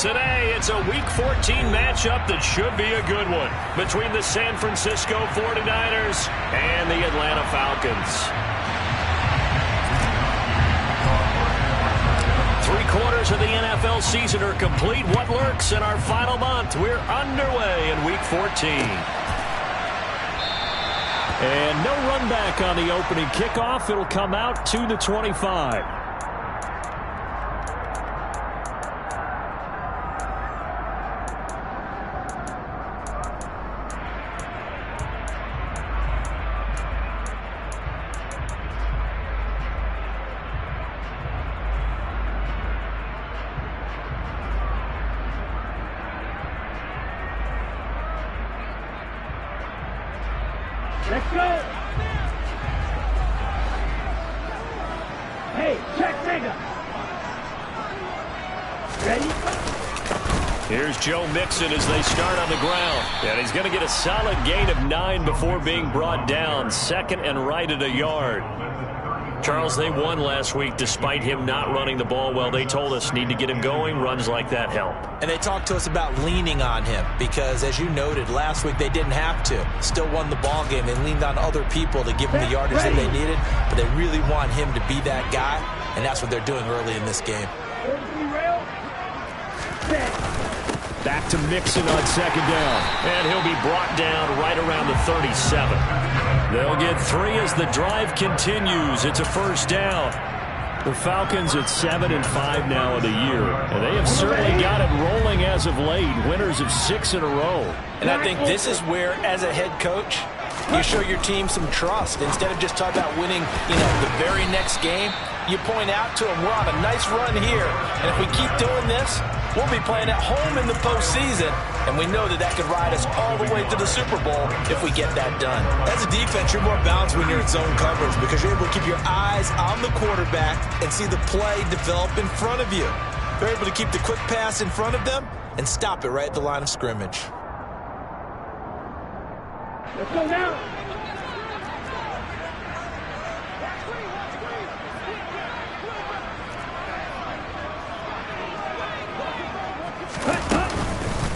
Today, it's a Week 14 matchup that should be a good one between the San Francisco 49ers and the Atlanta Falcons. 3/4 of the NFL season are complete. What lurks in our final month? We're underway in Week 14. And no run back on the opening kickoff. It'll come out to the 25. Let's go! Hey, check nigga! Ready? Here's Joe Mixon as they start on the ground. And he's going to get a solid gain of 9 before being brought down. Second and right at a yard. Charles, they won last week despite him not running the ball well. They told us need to get him going. Runs like that help. And they talked to us about leaning on him because, as you noted, last week they didn't have to. Still won the ball game. They leaned on other people to give them the yardage that they needed, but they really want him to be that guy, and that's what they're doing early in this game. Back to Mixon on second down. And he'll be brought down right around the 37. They'll get 3 as the drive continues. It's a first down. The Falcons at 7-5 now of the year. And they have certainly got it rolling as of late. Winners of 6 in a row. And I think this is where, as a head coach, you show your team some trust. Instead of just talking about winning, the very next game, you point out to them, we're on a nice run here. And if we keep doing this, we'll be playing at home in the postseason. And we know that that could ride us all the way to the Super Bowl if we get that done. As a defense, you're more balanced when you're in zone coverage because you're able to keep your eyes on the quarterback and see the play develop in front of you. You're able to keep the quick pass in front of them and stop it right at the line of scrimmage. Let's go now!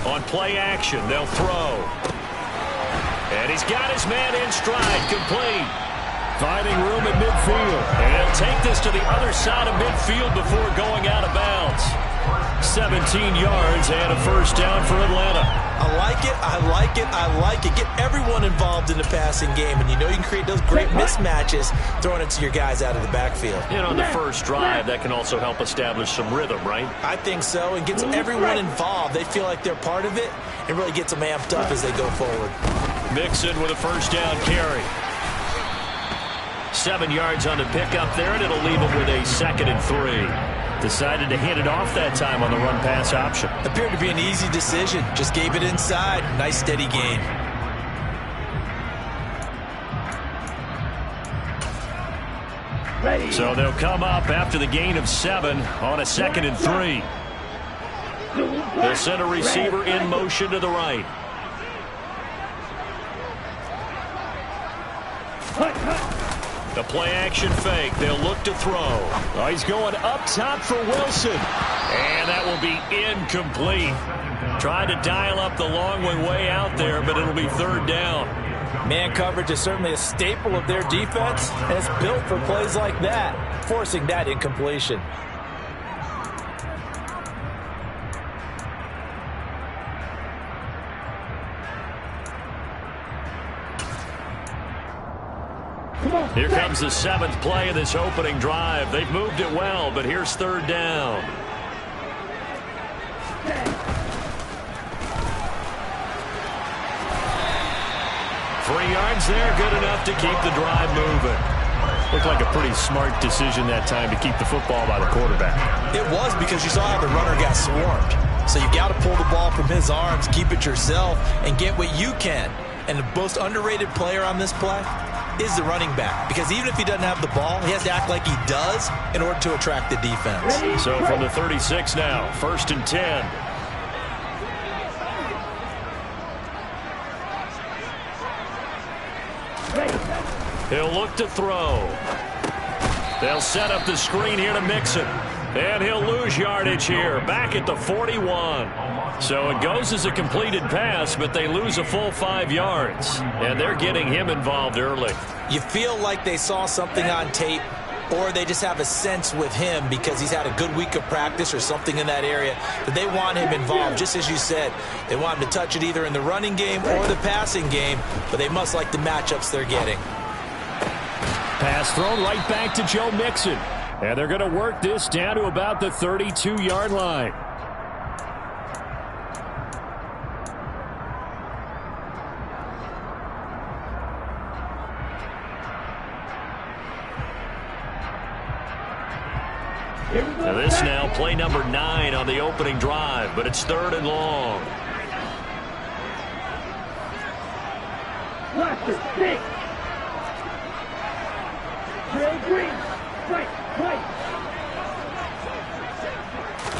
On play action, they'll throw. And he's got his man in stride, complete. Finding room at midfield. And he'll take this to the other side of midfield before going out of bounds. 17 yards and a first down for Atlanta. I like it, I like it, I like it. Get everyone involved in the passing game, and you can create those great mismatches throwing it to your guys out of the backfield. And on the first drive, that can also help establish some rhythm, right? I think so, and gets everyone involved. They feel like they're part of it, and really gets them amped up as they go forward. Mixon with a first down carry. 7 yards on the pickup there, and it'll leave him with a 2nd and 3. Decided to hand it off that time on the run-pass option. Appeared to be an easy decision. Just gave it inside. Nice, steady gain. Ready. So they'll come up after the gain of 7 on a 2nd and 3. They'll send a receiver in motion to the right. The play-action fake. They'll look to throw. Oh, he's going up top for Wilson. And that will be incomplete. Tried to dial up the long way out there, but it'll be 3rd down. Man coverage is certainly a staple of their defense, and it's built for plays like that, forcing that incompletion. Here comes the 7th play of this opening drive. They've moved it well, but here's 3rd down. Three yards there, good enough to keep the drive moving. Looked like a pretty smart decision that time to keep the football by the quarterback. It was, because you saw how the runner got swarmed. So you got to pull the ball from his arms, keep it yourself, and get what you can. And the most underrated player on this play is the running back, because even if he doesn't have the ball, he has to act like he does in order to attract the defense. So from the 36 now, 1st and 10. He'll look to throw. They'll set up the screen here to Mixon. And he'll lose yardage here, back at the 41. So it goes as a completed pass, but they lose a full 5 yards. And they're getting him involved early. You feel like they saw something on tape, or they just have a sense with him because he's had a good week of practice or something in that area that they want him involved. Just as you said, they want him to touch it either in the running game or the passing game, but they must like the matchups they're getting. Pass thrown right back to Joe Mixon. And they're going to work this down to about the 32-yard line. Now this now play number 9 on the opening drive, but it's 3rd and long. Blaster, six. Drill green. Right.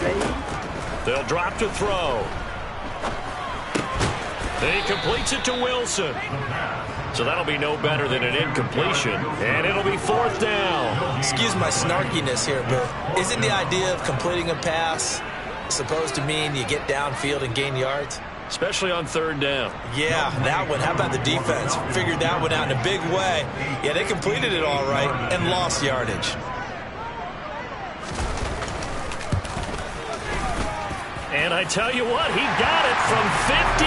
Ready? They'll drop to throw. He completes it to Wilson. So that'll be no better than an incompletion, and it'll be 4th down. Excuse my snarkiness here, but isn't the idea of completing a pass supposed to mean you get downfield and gain yards? Especially on 3rd down. Yeah, that one. How about the defense? Figured that one out in a big way. Yeah, they completed it all right and lost yardage. And I tell you what, he got it from 58.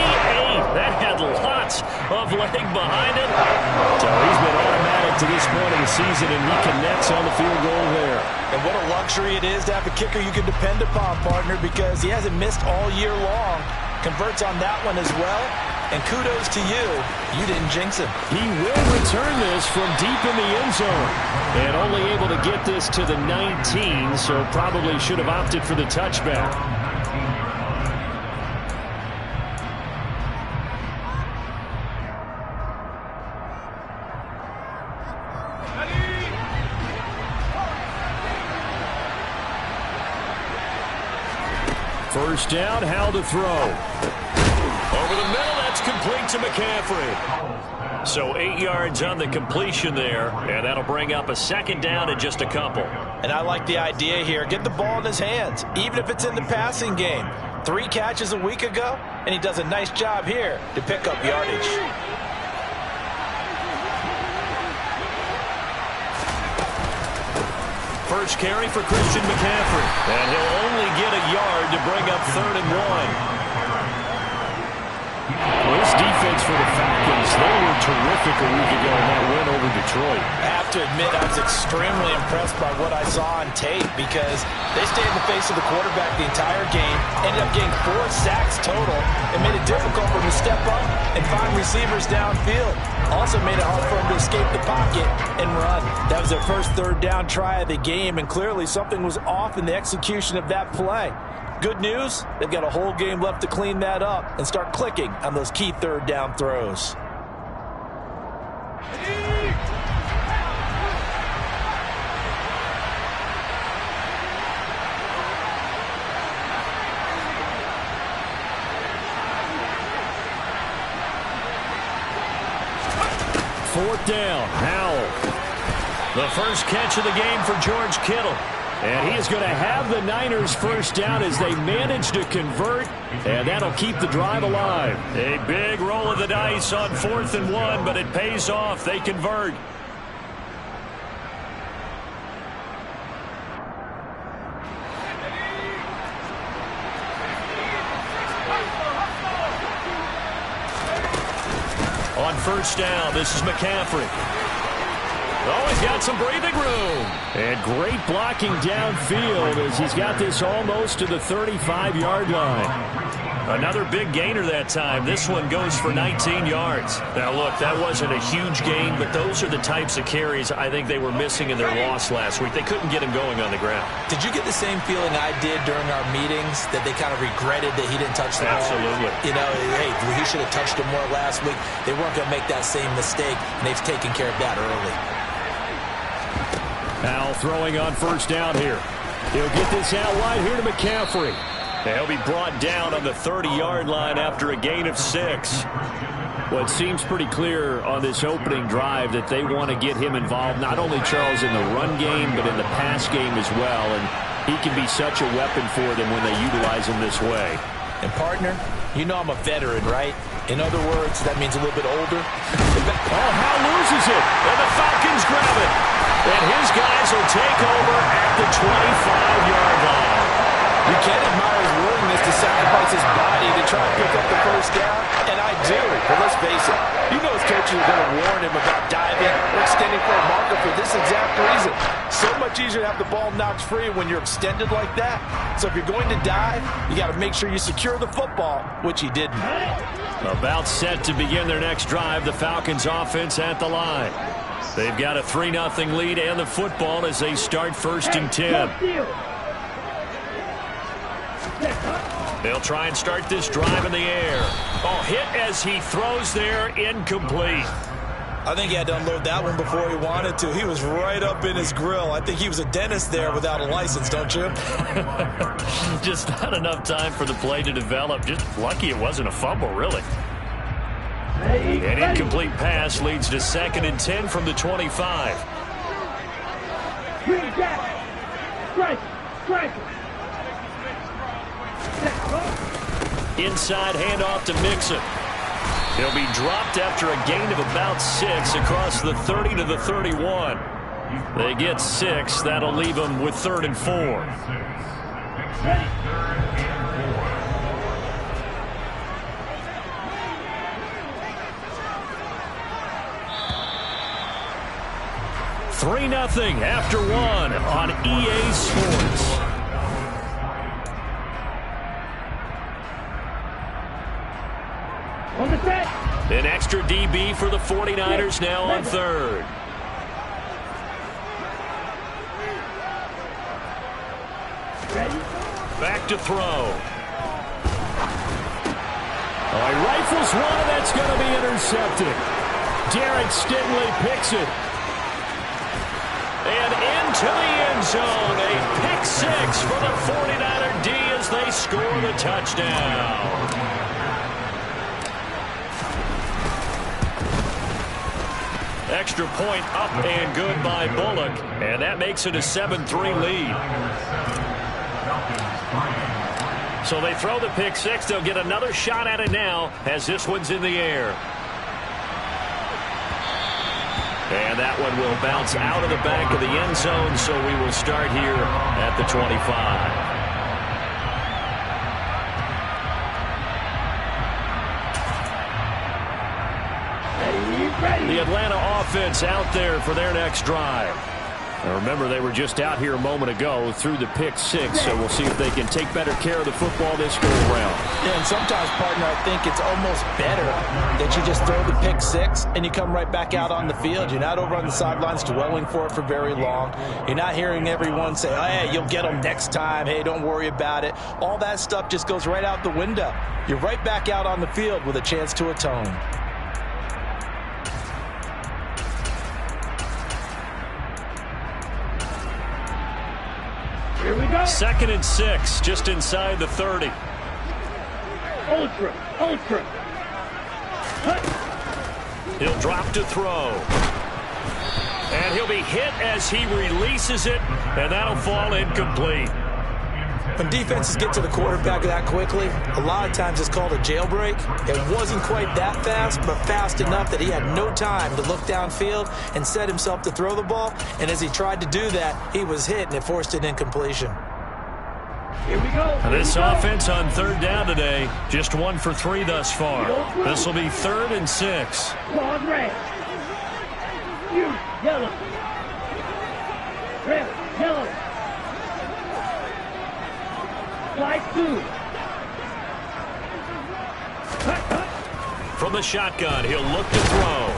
That had lots of leg behind it. So he's been automatic to this point of the season, and he connects on the field goal there. And what a luxury it is to have a kicker you can depend upon, partner, because he hasn't missed all year long. Converts on that one as well. And kudos to you. You didn't jinx him. He will return this from deep in the end zone. And only able to get this to the 19, so probably should have opted for the touchback. First down, Howell to throw. Over the middle, that's complete to McCaffrey. So 8 yards on the completion there, and that'll bring up a 2nd down in just a couple. And I like the idea here. Get the ball in his hands, even if it's in the passing game. 3 catches a week ago, and he does a nice job here to pick up yardage. First carry for Christian McCaffrey. And he'll only get a yard to bring up 3rd and 1. Well, this defense for the Falcons, they were terrific a week ago in that win over Detroit. I have to admit, I was extremely impressed by what I saw on tape because they stayed in the face of the quarterback the entire game, ended up getting 4 sacks total, and made it difficult for him to step up and find receivers downfield. Also made it hard for him to escape the pocket and run. That was their first 3rd down try of the game, and clearly something was off in the execution of that play. Good news, they've got a whole game left to clean that up and start clicking on those key 3rd down throws. Fourth down, Howell. The first catch of the game for George Kittle. And he is going to have the Niners first down as they manage to convert, and that'll keep the drive alive. A big roll of the dice on 4th and 1, but it pays off. They convert. On first down, this is McCaffrey. Oh, he's got some breathing room. And great blocking downfield as he's got this almost to the 35-yard line. Another big gainer that time. This one goes for 19 yards. Now, look, that wasn't a huge gain, but those are the types of carries I think they were missing in their loss last week. They couldn't get him going on the ground. Did you get the same feeling I did during our meetings, that they kind of regretted that he didn't touch the ball? Absolutely. You know, hey, he should have touched it more last week. They weren't going to make that same mistake, and they've taken care of that early. Now throwing on first down here. He'll get this out wide here to McCaffrey. And he'll be brought down on the 30-yard line after a gain of 6. Well, it seems pretty clear on this opening drive that they want to get him involved, not only, Charles, in the run game, but in the pass game as well. And He can be such a weapon for them when they utilize him this way. And partner, you know I'm a veteran, right? In other words, that means a little bit older. Howe loses it, and the Falcons grab it. And his guys will take over at the 25-yard line. You can't admire his willingness to sacrifice his body to try and pick up the first down, and I do. But let's face it, you know his coaches are going to warn him about diving or extending for a marker for this exact reason. So much easier to have the ball knocked free when you're extended like that. So if you're going to dive, you got to make sure you secure the football, which he didn't. About set to begin their next drive, the Falcons offense at the line. They've got a 3-0 lead and the football as they start 1st and 10. They'll try and start this drive in the air. Oh, hit as he throws there, incomplete. I think he had to unload that one before he wanted to. He was right up in his grill. I think he was a dentist there without a license, don't you? Just not enough time for the play to develop. Just lucky it wasn't a fumble, really. An incomplete pass leads to 2nd and 10 from the 25. Inside handoff to Mixon. He'll be dropped after a gain of about 6 across the 30 to the 31. They get 6. That'll leave them with 3rd and 4. 3-0 after 1 on EA Sports. An extra DB for the 49ers now on 3rd. Back to throw. Oh, he rifles one that's going to be intercepted. Derek Stingley picks it. And into the end zone. A pick 6 for the 49er D as they score the touchdown. Extra point up and good by Bullock. And that makes it a 7-3 lead. So they throw the pick 6. They'll get another shot at it now as this one's in the air. And that one will bounce out of the back of the end zone, so we will start here at the 25. The Atlanta offense out there for their next drive. Now remember, they were just out here a moment ago through the pick 6, so we'll see if they can take better care of the football this go around. Yeah, and sometimes, partner, I think it's almost better that you just throw the pick 6 and you come right back out on the field. You're not over on the sidelines dwelling for it for very long. You're not hearing everyone say, oh, hey, you'll get them next time. Hey, don't worry about it. All that stuff just goes right out the window. You're right back out on the field with a chance to atone. Here we go. 2nd and 6, just inside the 30. Ultra. He'll drop to throw. And he'll be hit as he releases it, and that'll fall incomplete. When defenses get to the quarterback that quickly, a lot of times it's called a jailbreak. It wasn't quite that fast, but fast enough that he had no time to look downfield and set himself to throw the ball. And as he tried to do that, he was hit, and it forced an incompletion. Here we go. This offense on 3rd down today, just 1 for 3 thus far. This will be 3rd and 6. Claws red. You, yellow. Red, yellow. Slide 2. From the shotgun, he'll look to throw.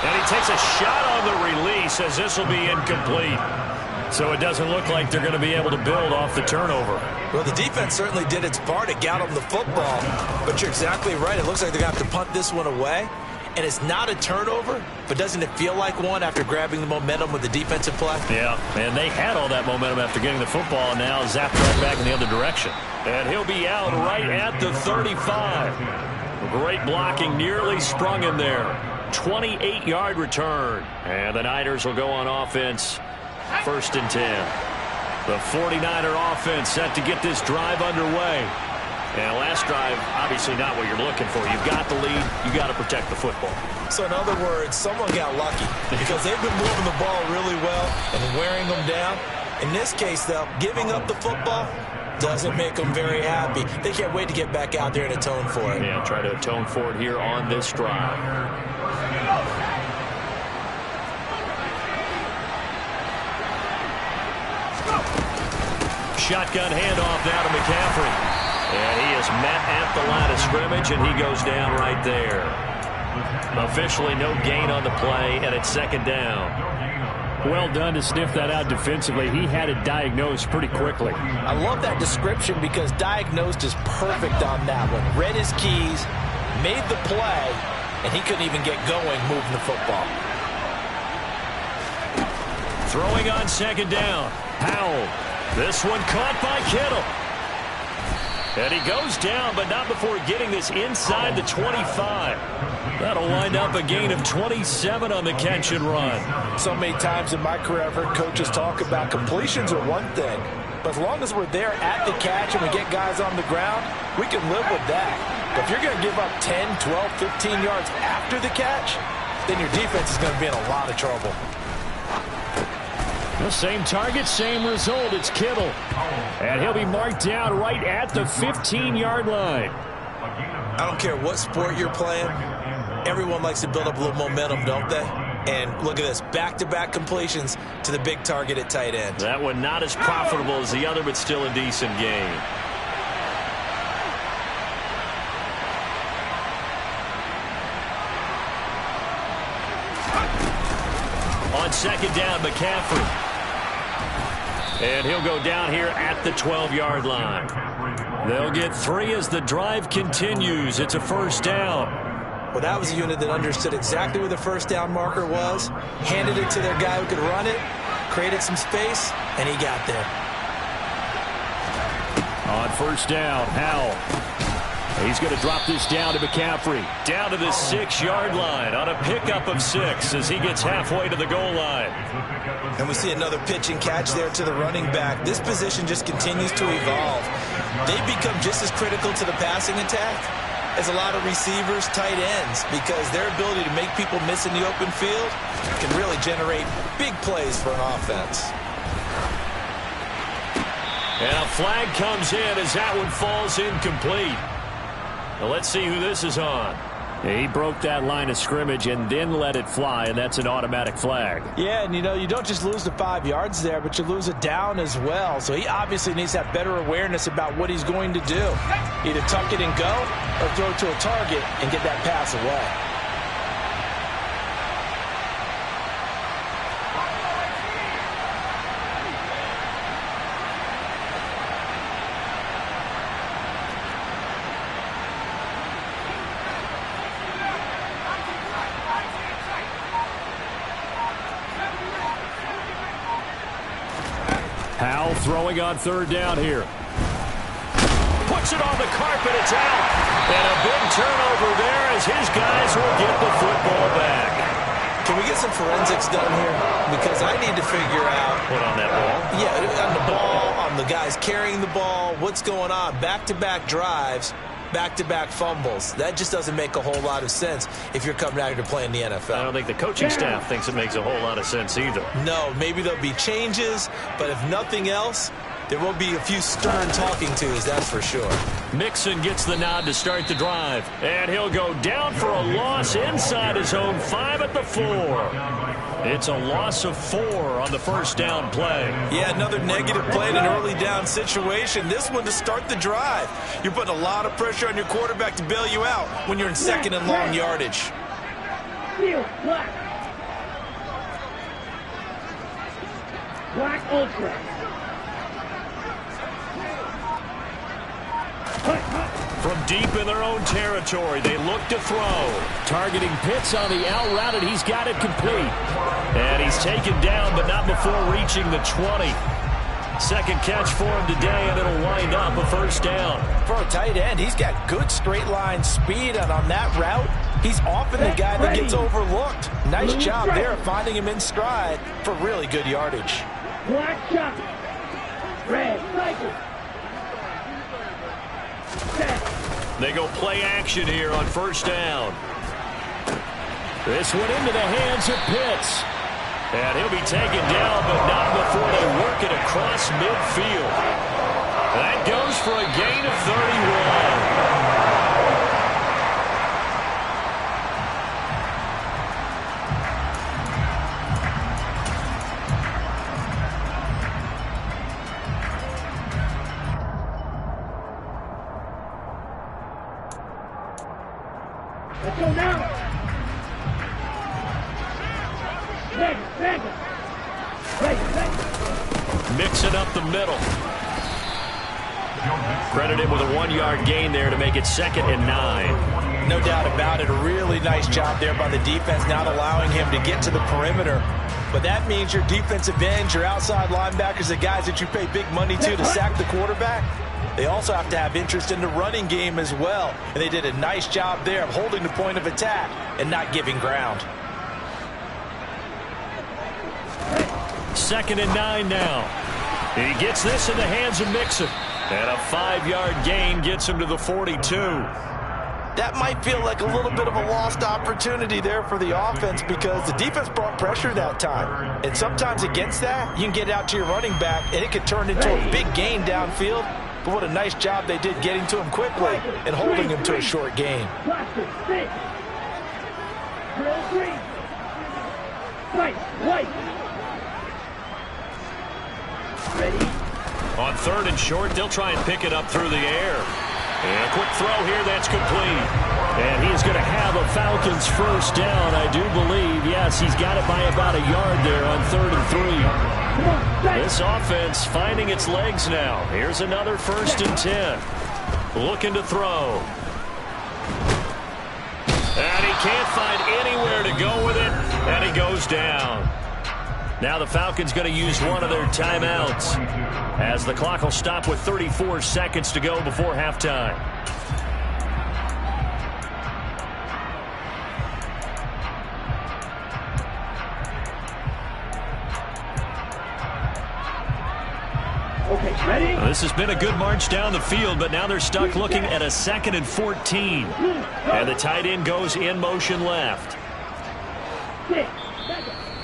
And he takes a shot on the release as this will be incomplete. So it doesn't look like they're going to be able to build off the turnover. Well, the defense certainly did its part to get them the football. But you're exactly right. It looks like they're going to have to punt this one away. And it's not a turnover, but doesn't it feel like one after grabbing the momentum with the defensive play? Yeah, and they had all that momentum after getting the football, and now zapped right back in the other direction. And he'll be out right at the 35. Great blocking, nearly sprung him there. 28-yard return. And the Niners will go on offense, 1st and 10. The 49er offense set to get this drive underway. And last drive, obviously not what you're looking for. You've got the lead. You've got to protect the football. So in other words, someone got lucky because they've been moving the ball really well and wearing them down. In this case, though, giving up the football doesn't make them very happy. They can't wait to get back out there and atone for it. Yeah, try to atone for it here on this drive. Shotgun handoff now to McCaffrey. And he is met at the line of scrimmage, and he goes down right there. Officially no gain on the play, and it's second down. Well done to sniff that out defensively. He had it diagnosed pretty quickly. I love that description because diagnosed is perfect on that one. Read his keys, made the play, and he couldn't even get going moving the football. Throwing on second down. Powell. This one caught by Kittle. And he goes down, but not before getting this inside the 25. That'll wind up a gain of 27 on the catch and run. So many times in my career, I've heard coaches talk about completions are one thing. But as long as we're there at the catch and we get guys on the ground, we can live with that. But if you're going to give up 10, 12, 15 yards after the catch, then your defense is going to be in a lot of trouble. The same target, same result. It's Kittle. And he'll be marked down right at the 15-yard line. I don't care what sport you're playing. Everyone likes to build up a little momentum, don't they? And look at this, back-to-back completions to the big target at tight end. That one not as profitable as the other, but still a decent gain. On second down, McCaffrey. And he'll go down here at the 12-yard line. They'll get 3 as the drive continues. It's a first down. Well, that was a unit that understood exactly where the first down marker was, handed it to their guy who could run it, created some space, and he got there. On first down, Howell. He's going to drop this down to McCaffrey. Down to the 6-yard line on a pickup of 6 as he gets halfway to the goal line. And we see another pitch and catch there to the running back. This position just continues to evolve. They become just as critical to the passing attack as a lot of receivers, tight ends, because their ability to make people miss in the open field can really generate big plays for an offense. And a flag comes in as that one falls incomplete. Now let's see who this is on. He broke that line of scrimmage and then let it fly, and that's an automatic flag. Yeah, and you don't just lose the 5 yards there, but you lose it down as well. So he obviously needs to have better awareness about what he's going to do. Either tuck it and go or throw it to a target and get that pass away. Powell throwing on third down here. Puts it on the carpet. It's out. And a big turnover there as his guys will get the football back. Can we get some forensics done here? Because I need to figure out. What on that ball? Yeah, on the ball, on the guys carrying the ball, what's going on. Back-to-back drives, back-to-back fumbles. That just doesn't make a whole lot of sense if you're coming out here to play in the NFL. I don't think the coaching staff thinks it makes a whole lot of sense either. No, maybe there'll be changes, but if nothing else, there will be a few stern talking tos, that's for sure. Mixon gets the nod to start the drive. And he'll go down for a loss inside his own 5 at the 4. It's a loss of 4 on the first down play. Yeah, another negative play in an early down situation. This one to start the drive. You're putting a lot of pressure on your quarterback to bail you out when you're in second and long yardage. Black. Black Ultra. From deep in their own territory, they look to throw. Targeting Pitts on the out route, and he's got it complete. And he's taken down, but not before reaching the 20. Second catch for him today, and it'll wind up a first down. For a tight end, he's got good straight line speed, and on that route, he's often the guy that gets overlooked. Nice job there of finding him in stride for really good yardage. Black shot. Red, cycle. They go play action here on first down. This one into the hands of Pitts. And he'll be taken down, but not before they work it across midfield. That goes for a gain of 31. Let's go now. Mixing up the middle. Credited with a 1-yard gain there to make it 2nd and 9. No doubt about it. A really nice job there by the defense, not allowing him to get to the perimeter. But that means your defensive ends, your outside linebackers, the guys that you pay big money to sack the quarterback, they also have to have interest in the running game as well. And they did a nice job there of holding the point of attack and not giving ground. 2nd and 9 now. He gets this in the hands of Mixon. And a 5-yard gain gets him to the 42. That might feel like a little bit of a lost opportunity there for the offense because the defense brought pressure that time. And sometimes against that, you can get out to your running back, and it could turn into a big gain downfield. But what a nice job they did getting to him quickly and holding him to a short gain. Ready. On 3rd and short, they'll try and pick it up through the air. And a quick throw here, that's complete. And he's going to have a Falcons first down, I do believe. Yes, he's got it by about a yard there on 3rd and 3. This offense finding its legs now. Here's another 1st and 10. Looking to throw. And he can't find anywhere to go with it, and he goes down. Now the Falcons going to use one of their timeouts as the clock will stop with 34 seconds to go before halftime. Okay, ready? This has been a good march down the field, but now they're stuck looking at a 2nd and 14. And the tight end goes in motion left.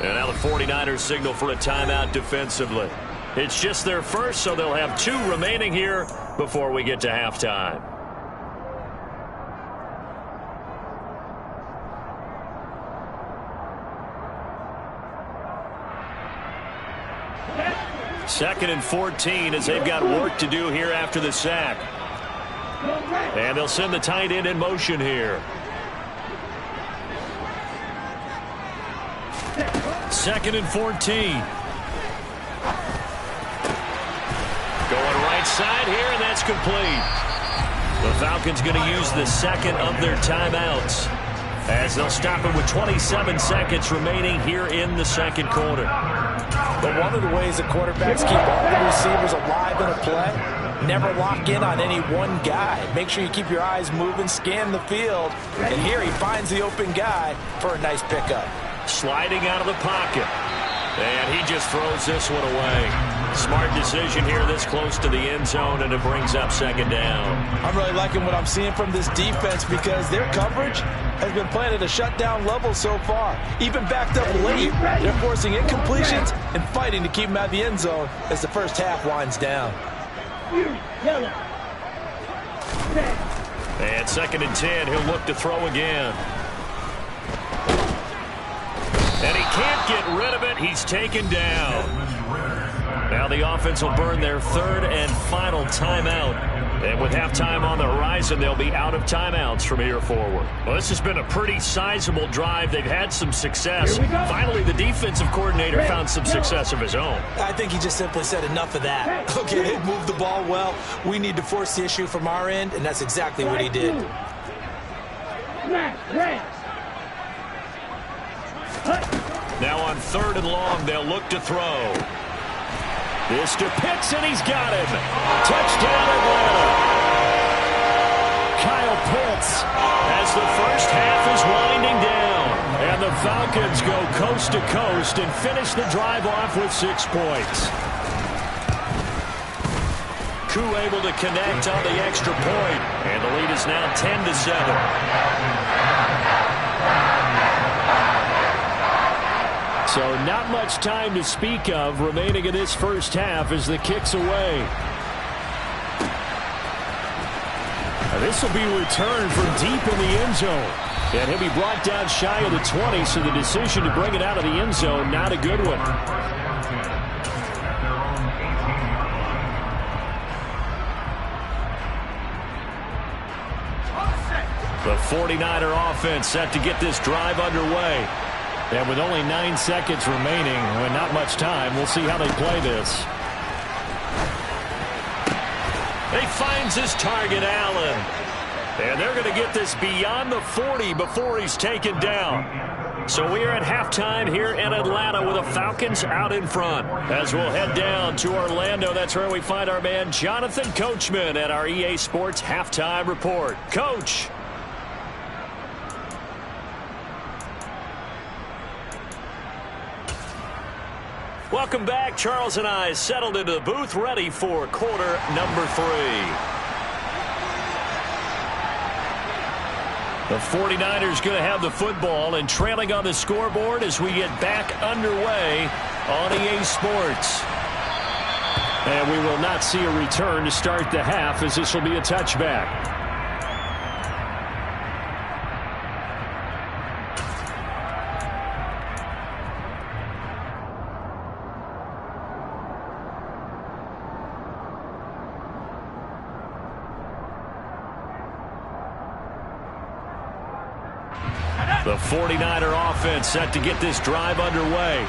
And now the 49ers signal for a timeout defensively. It's just their first, so they'll have 2 remaining here before we get to halftime. Second and 14 as they've got work to do here after the sack. And they'll send the tight end in motion here. 2nd and 14. Going right side here, and that's complete. The Falcons going to use the 2nd of their timeouts as they'll stop it with 27 seconds remaining here in the 2nd quarter. But one of the ways the quarterbacks keep all the receivers alive in a play, never lock in on any one guy. Make sure you keep your eyes moving, scan the field, and here he finds the open guy for a nice pickup. Sliding out of the pocket. And he just throws this one away. Smart decision here this close to the end zone, and it brings up 2nd down. I'm really liking what I'm seeing from this defense because their coverage has been playing at a shutdown level so far. Even backed up late, they're forcing incompletions and fighting to keep them out of the end zone as the first half winds down. And 2nd and 10, he'll look to throw again. And he can't get rid of it. He's taken down. Now the offense will burn their 3rd and final timeout. And with halftime on the horizon, they'll be out of timeouts from here forward. Well, this has been a pretty sizable drive. They've had some success. Finally, the defensive coordinator found some success of his own. I think he just simply said enough of that. Okay, they moved the ball well. We need to force the issue from our end, and that's exactly what he did. Now on 3rd and long, they'll look to throw. This to Pitts, and he's got him. Touchdown, Atlanta. Kyle Pitts as the first half is winding down. And the Falcons go coast to coast and finish the drive off with 6 points. Njoku able to connect on the extra point. And the lead is now 10-7. So not much time to speak of remaining in this first half as the kick's away. This will be returned from deep in the end zone. And he'll be brought down shy of the 20, so the decision to bring it out of the end zone, not a good one. The 49er offense set to get this drive underway. And with only 9 seconds remaining, and not much time, we'll see how they play this. He finds his target, Allen. And they're going to get this beyond the 40 before he's taken down. So we are at halftime here in Atlanta with the Falcons out in front. As we'll head down to Orlando, that's where we find our man Jonathan Coachman at our EA Sports Halftime Report. Coach. Welcome back. Charles and I settled into the booth ready for quarter number 3. The 49ers going to have the football and trailing on the scoreboard as we get back underway on EA Sports. And we will not see a return to start the half as this will be a touchback. The 49er offense set to get this drive underway.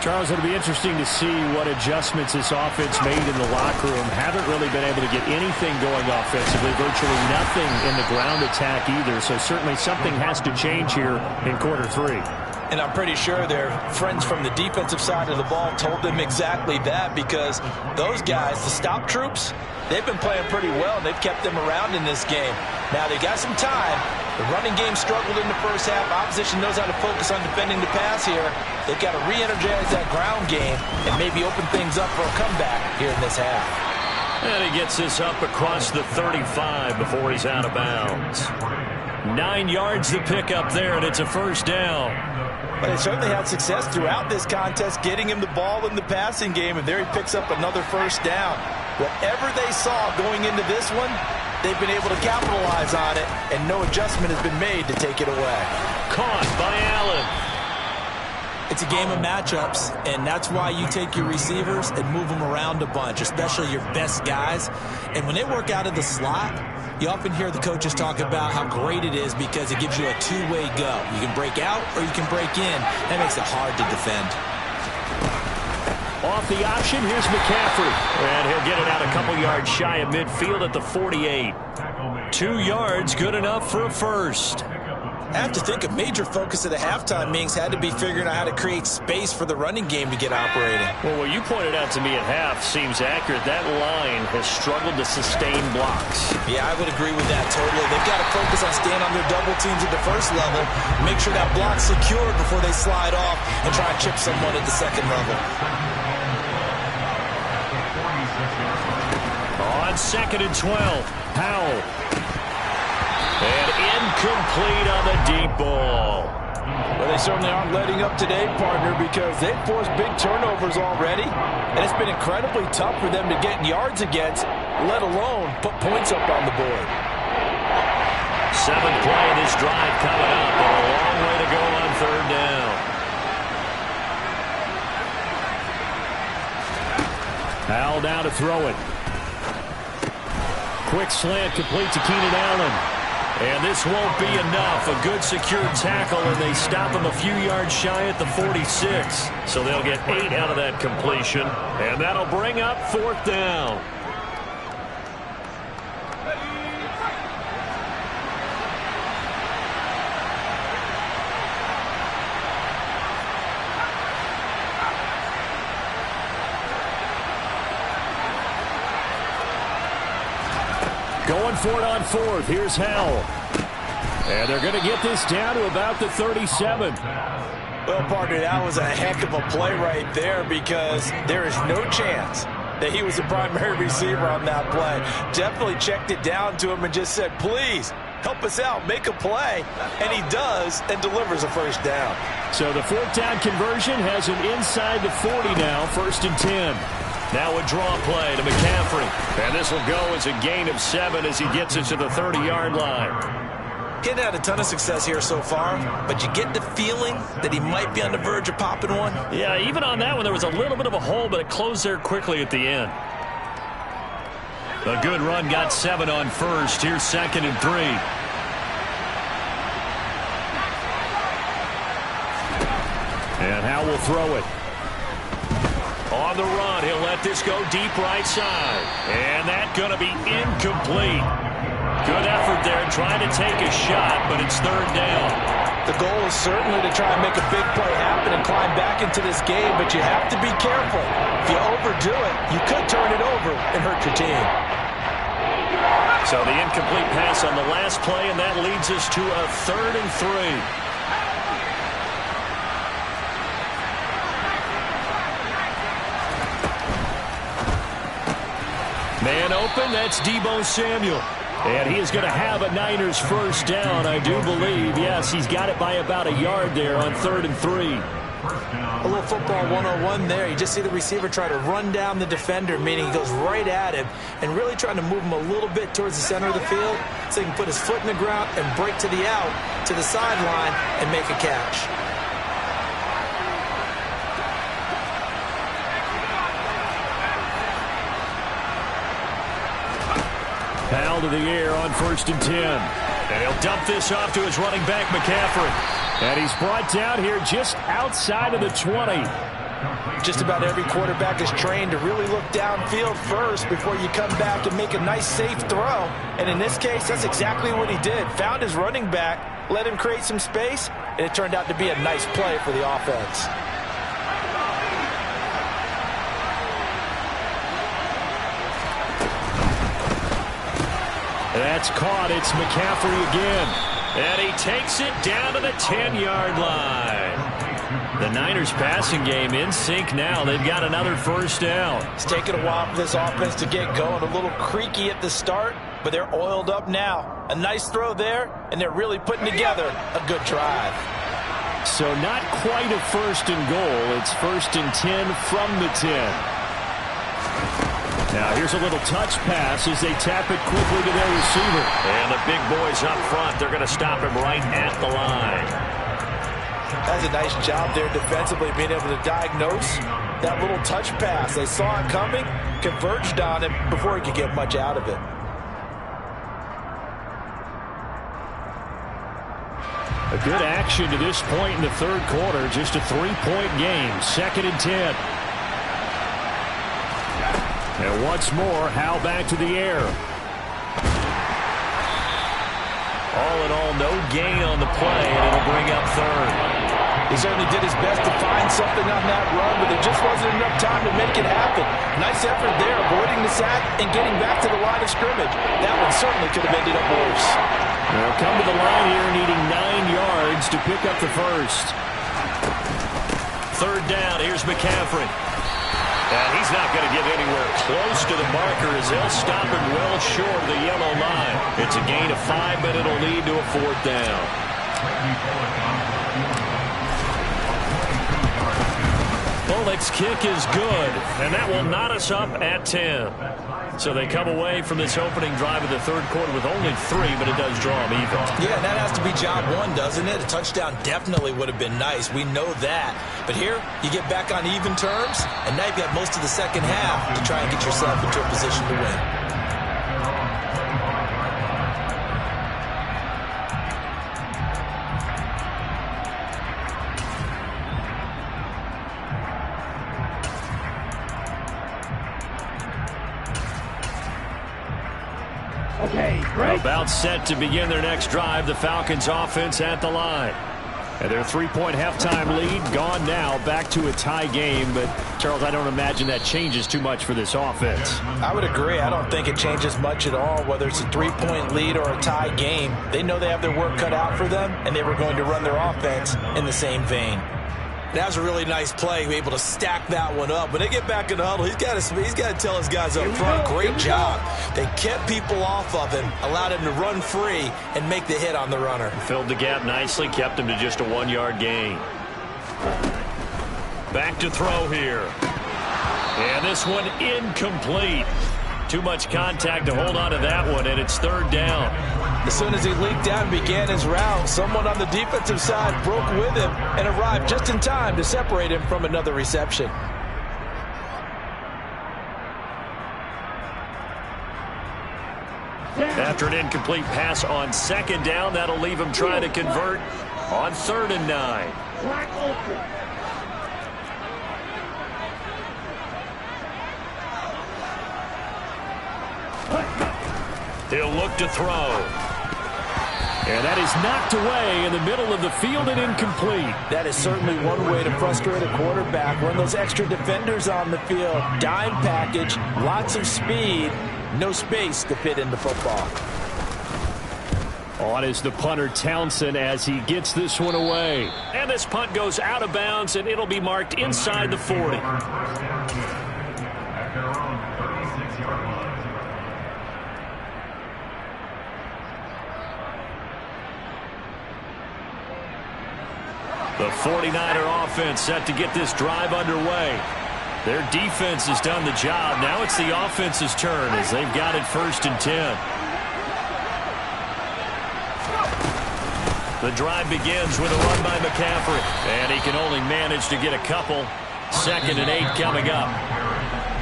Charles, it'll be interesting to see what adjustments this offense made in the locker room. Haven't really been able to get anything going offensively, virtually nothing in the ground attack either. So certainly something has to change here in quarter 3. And I'm pretty sure their friends from the defensive side of the ball told them exactly that, because those guys, the stop troops, they've been playing pretty well, and they've kept them around in this game. Now, they've got some time. The running game struggled in the first half. Opposition knows how to focus on defending the pass here. They've got to re-energize that ground game and maybe open things up for a comeback here in this half. And he gets this up across the 35 before he's out of bounds. 9 yards to pick up there, and it's a first down. But they certainly had success throughout this contest, getting him the ball in the passing game, and there he picks up another first down. Whatever they saw going into this one, they've been able to capitalize on it, and no adjustment has been made to take it away. Caught by Allen. It's a game of matchups, and that's why you take your receivers and move them around a bunch, especially your best guys. And when they work out of the slot, you often hear the coaches talk about how great it is because it gives you a two-way go. You can break out or you can break in. That makes it hard to defend. Off the option, here's McCaffrey. And he'll get it out a couple yards shy of midfield at the 48. 2 yards, good enough for a first. I have to think a major focus of the halftime, Minks, had to be figuring out how to create space for the running game to get operating. Well, what you pointed out to me at half seems accurate. That line has struggled to sustain blocks. Yeah, I would agree with that totally. They've got to focus on staying on their double teams at the first level, make sure that block's secured before they slide off and try and chip someone at the second level. On 2nd and 12, Powell. And incomplete on the deep ball. Well, they certainly aren't letting up today, partner, because they've forced big turnovers already. And it's been incredibly tough for them to get yards against, let alone put points up on the board. 7th play of this drive coming up, and a long way to go on 3rd down. Powell down to throw it. Quick slant complete to Keenan Allen. And this won't be enough. A good secured tackle, and they stop him a few yards shy at the 46. So they'll get 8 out of that completion, and that'll bring up 4th down. Going for it on 4th. Here's Howell. And they're going to get this down to about the 37. Well, partner, that was a heck of a play right there, because there is no chance that he was the primary receiver on that play. Definitely checked it down to him and just said, please, help us out, make a play. And he does and delivers a first down. So the fourth down conversion has him inside the 40 now, 1st and 10. Now a draw play to McCaffrey. And this will go as a gain of 7 as he gets it to the 30-yard line. He hadn't had a ton of success here so far, but you get the feeling that he might be on the verge of popping one. Yeah, even on that one, there was a little bit of a hole, but it closed there quickly at the end. A good run got 7 on first. Here's 2nd and 3. And Howe will throw it. On the run, he'll let this go deep right side. And that's going to be incomplete. Good effort there, trying to take a shot, but it's 3rd down. The goal is certainly to try and make a big play happen and climb back into this game, but you have to be careful. If you overdo it, you could turn it over and hurt your team. So the incomplete pass on the last play, and that leads us to a 3rd and 3. Man open, that's Deebo Samuel. And he is going to have a Niners first down, I do believe. Yes, he's got it by about a yard there on 3rd and 3. A little football 101 there. You just see the receiver try to run down the defender, meaning he goes right at him and really trying to move him a little bit towards the center of the field so he can put his foot in the ground and break to the out, to the sideline, and make a catch. Powell to the air on 1st and 10. And he'll dump this off to his running back, McCaffrey. And he's brought down here just outside of the 20. Just about every quarterback is trained to really look downfield first before you come back and make a nice, safe throw. And in this case, that's exactly what he did. Found his running back, let him create some space, and it turned out to be a nice play for the offense. That's caught. It's McCaffrey again. And he takes it down to the 10-yard line. The Niners passing game in sync now. They've got another first down. It's taken a while for this offense to get going. A little creaky at the start, but they're oiled up now. A nice throw there, and they're really putting together a good drive. So not quite a 1st and goal. It's 1st and 10 from the 10. Now here's a little touch pass as they tap it quickly to their receiver. And the big boys up front, they're going to stop him right at the line. That's a nice job there defensively, being able to diagnose that little touch pass. They saw it coming, converged on him before he could get much out of it. A good action to this point in the 3rd quarter. Just a 3-point game. 2nd and 10. And once more, Howe back to the air. All in all, no gain on the play, and it'll bring up 3rd. He certainly did his best to find something on that run, but there just wasn't enough time to make it happen. Nice effort there, avoiding the sack and getting back to the line of scrimmage. That one certainly could have ended up worse. They'll come to the line here needing 9 yards to pick up the first. 3rd down, here's McCaffrey. And he's not going to get anywhere close to the marker as they'll stop him well short of the yellow line. It's a gain of 5, but it'll lead to a 4th down. Bullock's kick is good, and that will knot us up at 10. So they come away from this opening drive of the 3rd quarter with only 3, but it does draw them even. Yeah, that has to be job 1, doesn't it? A touchdown definitely would have been nice. We know that. But here, you get back on even terms, and now you've got most of the second half to try and get yourself into a position to win. Okay, great. About set to begin their next drive, the Falcons offense at the line. And their 3-point halftime lead gone now, back to a tie game. But, Charles, I don't imagine that changes too much for this offense. I would agree. I don't think it changes much at all, whether it's a 3-point lead or a tie game. They know they have their work cut out for them, and they were going to run their offense in the same vein. That was a really nice play, able to stack that one up. When they get back in the huddle, he's got to tell his guys up front, great job. They kept people off of him, allowed him to run free and make the hit on the runner. Filled the gap nicely, kept him to just a 1-yard gain. Back to throw here. And this one incomplete. Too much contact to hold on to that one, and it's 3rd down. As soon as he leaked out and began his route, someone on the defensive side broke with him and arrived just in time to separate him from another reception. After an incomplete pass on 2nd down, that'll leave him trying to convert on 3rd and 9. He'll look to throw. And that is knocked away in the middle of the field and incomplete. That is certainly one way to frustrate a quarterback. Run those extra defenders on the field. Dime package, lots of speed, no space to fit in the football. On is the punter Townsend as he gets this one away. And this punt goes out of bounds, and it'll be marked inside the 40. The 49er offense set to get this drive underway. Their defense has done the job. Now it's the offense's turn as they've got it 1st and 10. The drive begins with a run by McCaffrey. And he can only manage to get a couple. 2nd and 8 coming up.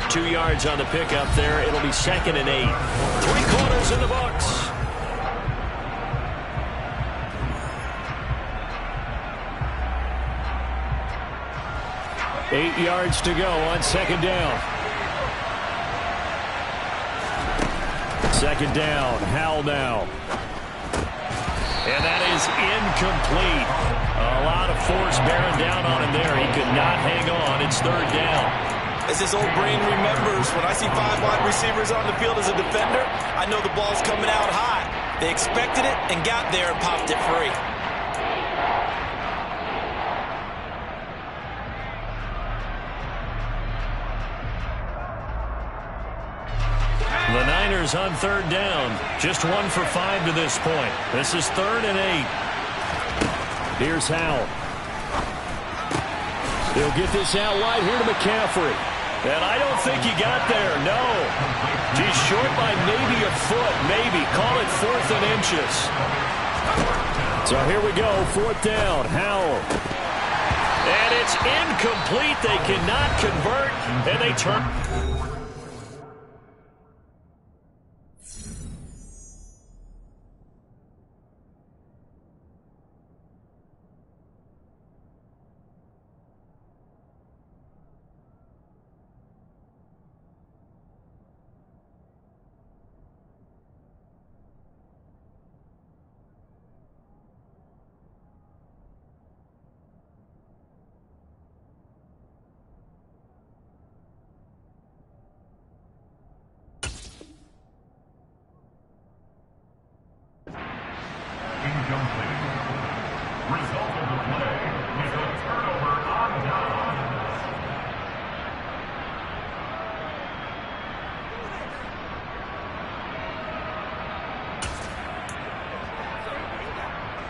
2 yards on the pickup there. It'll be 2nd and 8. 3 quarters in the books. 8 yards to go on 2nd down. 2nd down. Howell now. And that is incomplete. A lot of force bearing down on him there. He could not hang on. It's 3rd down. As his old brain remembers, when I see 5 wide receivers on the field as a defender, I know the ball's coming out high. They expected it and got there and popped it free. The Niners on 3rd down. Just 1 for 5 to this point. This is 3rd and 8. Here's Howell. He'll get this out wide here to McCaffrey. And I don't think he got there, no. He's short by maybe a foot, maybe. Call it 4th and inches. So here we go, 4th down, Howell. And it's incomplete. They cannot convert, and they turn.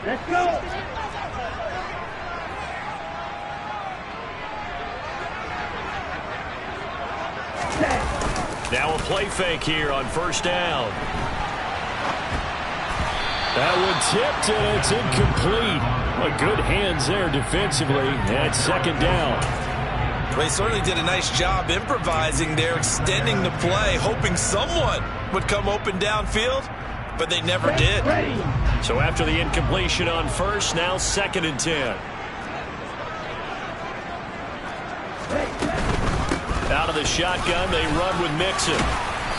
Let's go! Now a play fake here on 1st down. That one tipped, and it's incomplete. Well, good hands there defensively. That's 2nd down. They certainly did a nice job improvising there, extending the play, hoping someone would come open downfield, but they never did. So after the incompletion on 1st, now 2nd and 10. Out of the shotgun, they run with Mixon.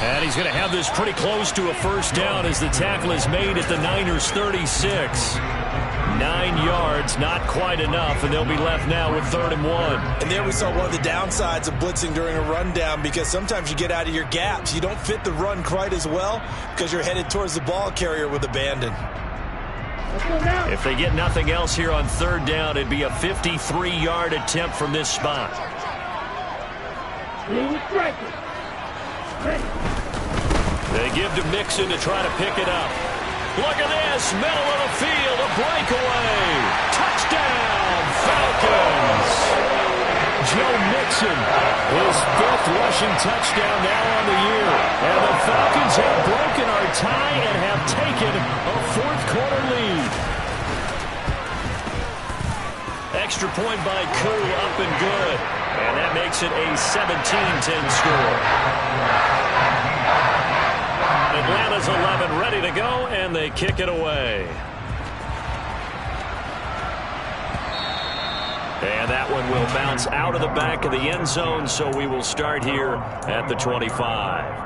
And he's going to have this pretty close to a 1st down as the tackle is made at the Niners' 36. 9 yards, not quite enough, and they'll be left now with 3rd and 1. And there we saw one of the downsides of blitzing during a rundown, because sometimes you get out of your gaps. You don't fit the run quite as well because you're headed towards the ball carrier with abandon. If they get nothing else here on third down, it'd be a 53-yard attempt from this spot. They give to Mixon to try to pick it up. Look at this, middle of the field, a breakaway. Touchdown, Falcons. Joe Mixon, his 5th rushing touchdown now on the year. And the Falcons have broken our tie and have taken a 4th quarter lead. Extra point by Koo, up and good. And that makes it a 17-10 score. Atlanta's 11 ready to go, and they kick it away. And that one will bounce out of the back of the end zone, so we will start here at the 25.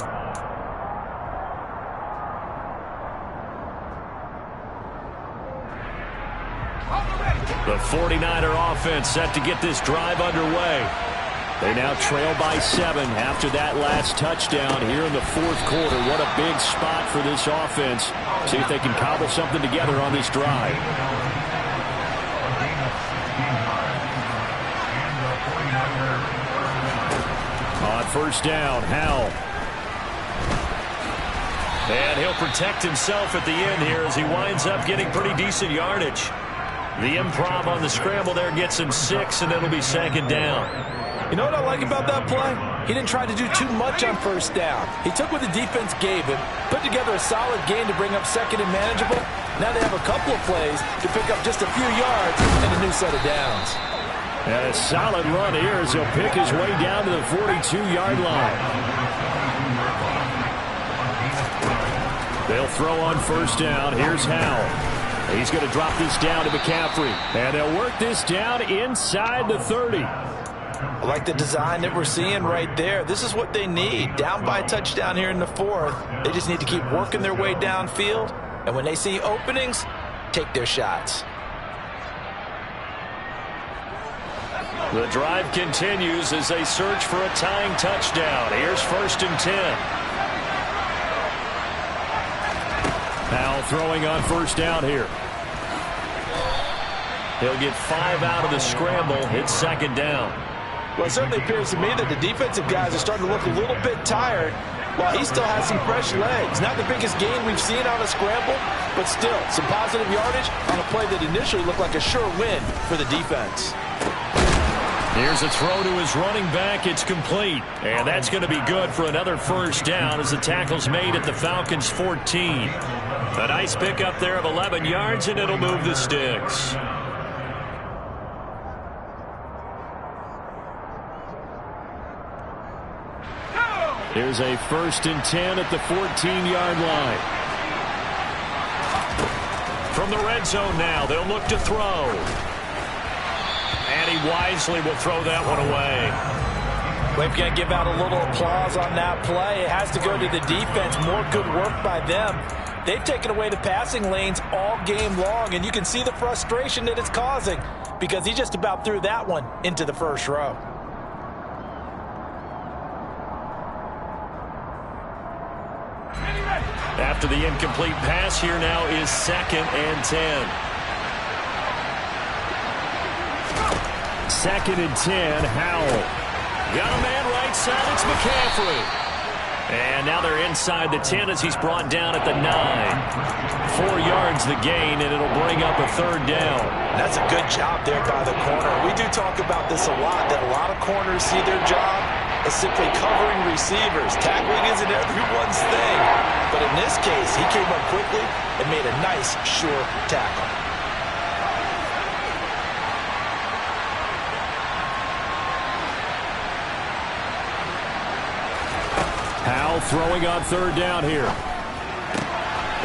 The 49er offense set to get this drive underway. They now trail by 7 after that last touchdown here in the 4th quarter. What a big spot for this offense. See if they can cobble something together on this drive. On first down, Howell. And he'll protect himself at the end here as he winds up getting pretty decent yardage. The improv on the scramble there gets him 6, and it'll be 2nd down. You know what I like about that play? He didn't try to do too much on first down. He took what the defense gave him, put together a solid game to bring up 2nd and manageable. Now they have a couple of plays to pick up just a few yards and a new set of downs. And a solid run here as he'll pick his way down to the 42-yard line. They'll throw on first down. Here's Howell. He's going to drop this down to McCaffrey. And they'll work this down inside the 30. I like the design that we're seeing right there. This is what they need. Down by a touchdown here in the 4th. They just need to keep working their way downfield. And when they see openings, take their shots. The drive continues as they search for a tying touchdown. Here's 1st and 10. Howell throwing on first down here. He'll get 5 out of the scramble. It's 2nd down. Well, it certainly appears to me that the defensive guys are starting to look a little bit tired while he still has some fresh legs. Not the biggest gain we've seen on a scramble, but still some positive yardage on a play that initially looked like a sure win for the defense. Here's a throw to his running back. It's complete. And that's going to be good for another first down as the tackle's made at the Falcons' 14. A nice pickup there of 11 yards, and it'll move the sticks. Here's a 1st and 10 at the 14-yard line. From the red zone now, they'll look to throw. And he wisely will throw that one away. We've got to give out a little applause on that play. It has to go to the defense. More good work by them. They've taken away the passing lanes all game long, and you can see the frustration that it's causing because he just about threw that one into the first row. After the incomplete pass, here now is 2nd and 10. 2nd and 10, Howell. Got a man right side, it's McCaffrey. And now they're inside the 10 as he's brought down at the 9. 4 yards the gain, and it'll bring up a 3rd down. That's a good job there by the corner. We do talk about this a lot, that a lot of corners see their job as simply covering receivers. Tackling isn't everyone's thing. But in this case, he came up quickly and made a nice, sure tackle. Howell throwing on 3rd down here.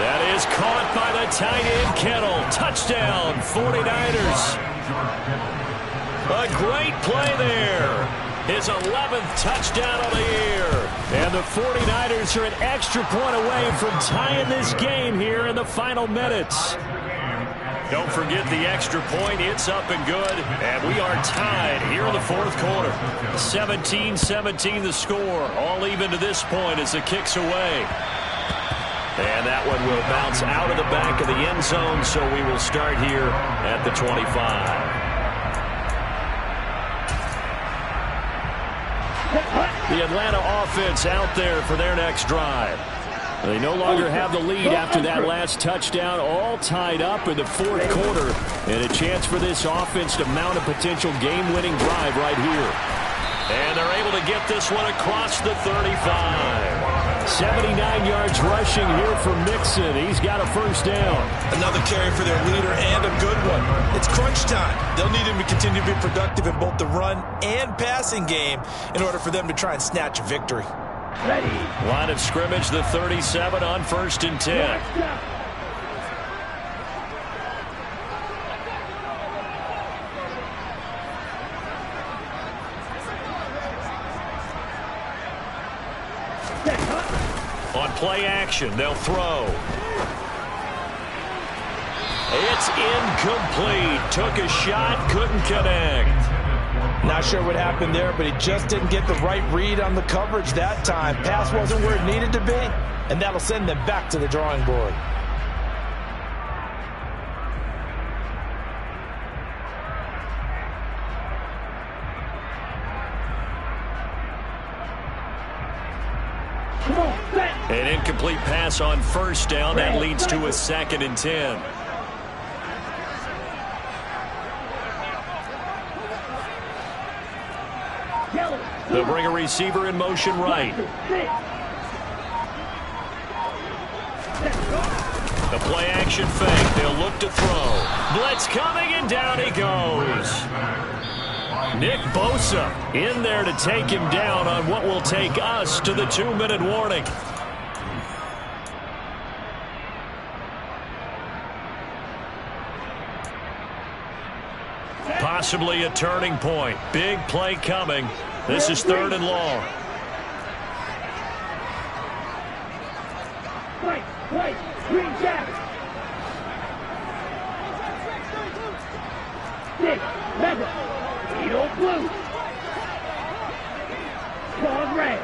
That is caught by the tight end, Kittle. Touchdown, 49ers. A great play there. His 11th touchdown of the year. And the 49ers are an extra point away from tying this game here in the final minutes. Don't forget the extra point. It's up and good. And we are tied here in the 4th quarter. 17-17 the score. All even to this point as the kick's away. And that one will bounce out of the back of the end zone, so we will start here at the 25. The Atlanta offense out there for their next drive. They no longer have the lead after that last touchdown, all tied up in the fourth quarter, and a chance for this offense to mount a potential game-winning drive right here. And they're able to get this one across the 35. 79 yards rushing here for Mixon. He's got a first down. Another carry for their leader and a good one. It's crunch time. They'll need him to continue to be productive in both the run and passing game in order for them to try and snatch a victory. Ready. Line of scrimmage, the 37 on 1st and 10. On play action, they'll throw. It's incomplete. Took a shot, couldn't connect. Not sure what happened there, but he just didn't get the right read on the coverage that time. Pass wasn't where it needed to be, and that'll send them back to the drawing board. An incomplete pass on first down. That leads to a 2nd and 10. They'll bring a receiver in motion right. The play action fake. They'll look to throw. Blitz coming, and down he goes. Nick Bosa in there to take him down on what will take us to the 2-minute warning. Possibly a turning point. Big play coming. This is 3rd and long. White, green jacket. 6, leather, Edo blue. Claws red.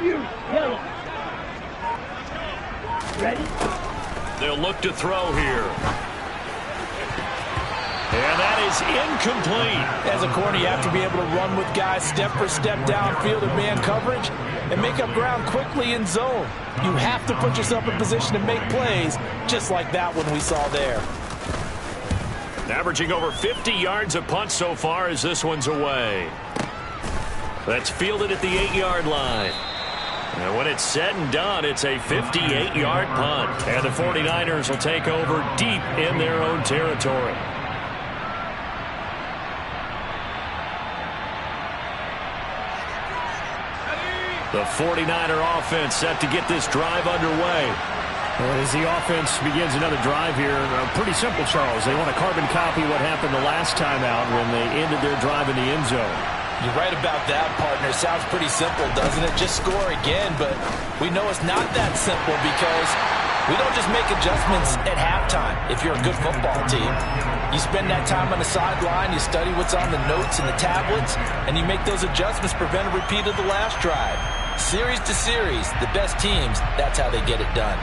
You, yellow. Ready? They'll look to throw here. And that is incomplete. As a corner, you have to be able to run with guys step for step downfield in man coverage and make up ground quickly in zone. You have to put yourself in position to make plays, just like that one we saw there. Averaging over 50 yards a punt so far as this one's away. That's fielded at the 8-yard line. And when it's said and done, it's a 58-yard punt. And the 49ers will take over deep in their own territory. The 49er offense set to get this drive underway. As the offense begins another drive here, pretty simple, Charles. They want to carbon copy what happened the last time out when they ended their drive in the end zone. You're right about that, partner. Sounds pretty simple, doesn't it? Just score again, but we know it's not that simple because we don't just make adjustments at halftime if you're a good football team. You spend that time on the sideline, you study what's on the notes and the tablets, and you make those adjustments, prevent a repeat of the last drive. Series to series, the best teams, that's how they get it done.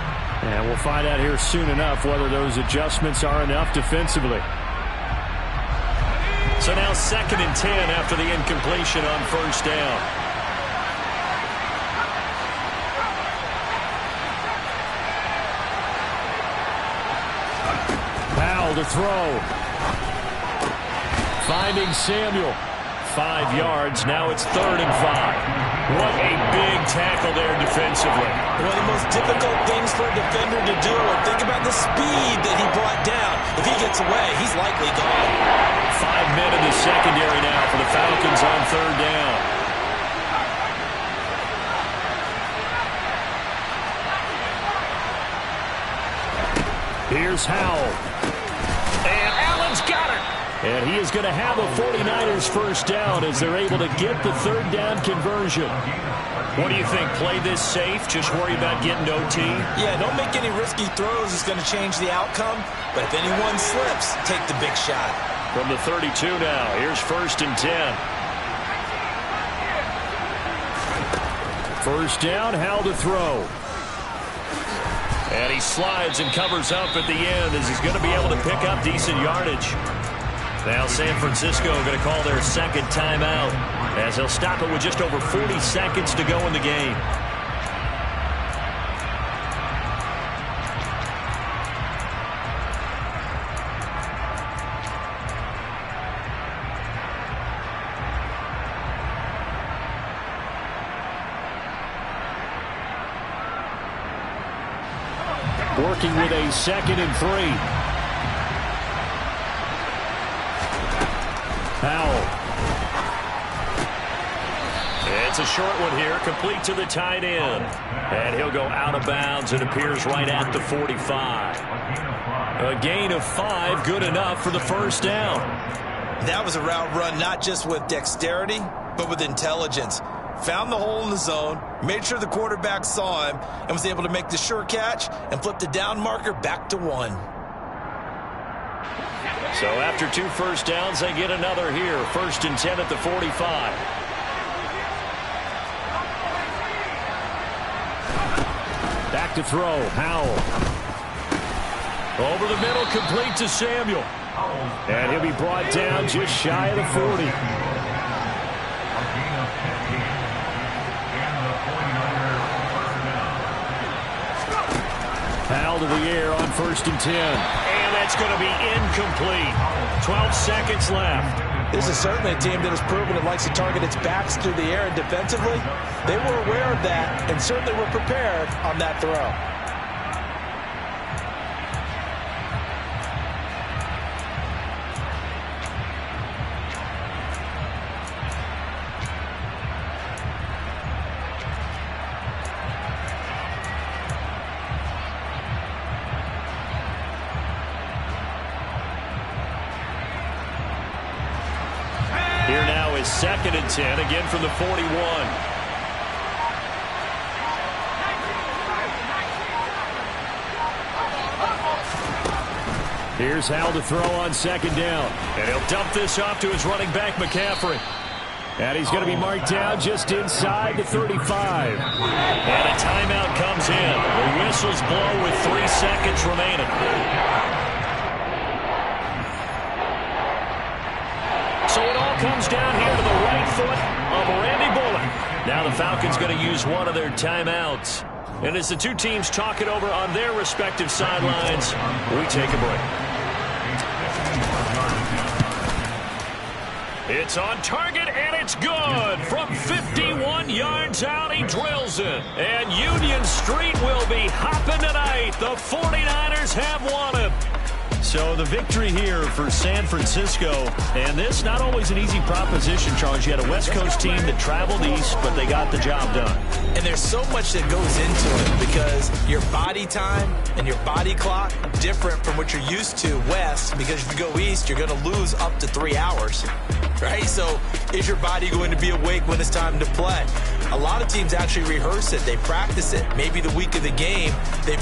And we'll find out here soon enough whether those adjustments are enough defensively. So now 2nd and 10 after the incompletion on first down. Powell to throw. Finding Samuel. 5 yards. Now it's 3rd and 5. What a big tackle there defensively. One of the most difficult things for a defender to do. And think about the speed that he brought down. If he gets away, he's likely gone. 5 men in the secondary now for the Falcons on 3rd down. Here's Howell. And Allen's got it. And he is going to have a 49ers first down as they're able to get the 3rd down conversion. What do you think? Play this safe? Just worry about getting OT? Yeah, don't make any risky throws. It's going to change the outcome. But if anyone slips, take the big shot. From the 32 now, here's 1st and 10. First down, Howell to throw. And he slides and covers up at the end as he's going to be able to pick up decent yardage. Now San Francisco going to call their second timeout as he'll stop it with just over 40 seconds to go in the game. Working with a 2nd and 3. Powell. It's a short one here, complete to the tight end. And he'll go out of bounds and appears right at the 45. A gain of 5, good enough for the first down. That was a route run not just with dexterity, but with intelligence. Found the hole in the zone, made sure the quarterback saw him, and was able to make the sure catch and flip the down marker back to 1. So after 2 first downs, they get another here. 1st and 10 at the 45. Back to throw. Howell. Over the middle, complete to Samuel. And he'll be brought down just shy of the 40. Powell to the air on 1st and 10. And that's going to be incomplete. 12 seconds left. This is certainly a team that has proven it likes to target its backs through the air, and defensively, they were aware of that and certainly were prepared on that throw. Here now is 2nd and 10, again from the 41. Here's Howell to throw on 2nd down. And he'll dump this off to his running back, McCaffrey. And he's going to be marked down just inside the 35. And a timeout comes in. The whistles blow with 3 seconds remaining. So it all comes down here to the right foot of Randy Bullock. Now the Falcons going to use one of their timeouts. And as the two teams talk it over on their respective sidelines, we take a break. It's on target, and it's good. From 51 yards out, he drills it. And Union Street will be hopping tonight. The 49ers have won it. So the victory here for San Francisco, and this not always an easy proposition, Charles. You had a West Coast team that traveled east, but they got the job done. And there's so much that goes into it because your body time and your body clock different from what you're used to west, because if you go east, you're going to lose up to 3 hours, right? So is your body going to be awake when it's time to play? A lot of teams actually rehearse it. They practice it. Maybe the week of the game, they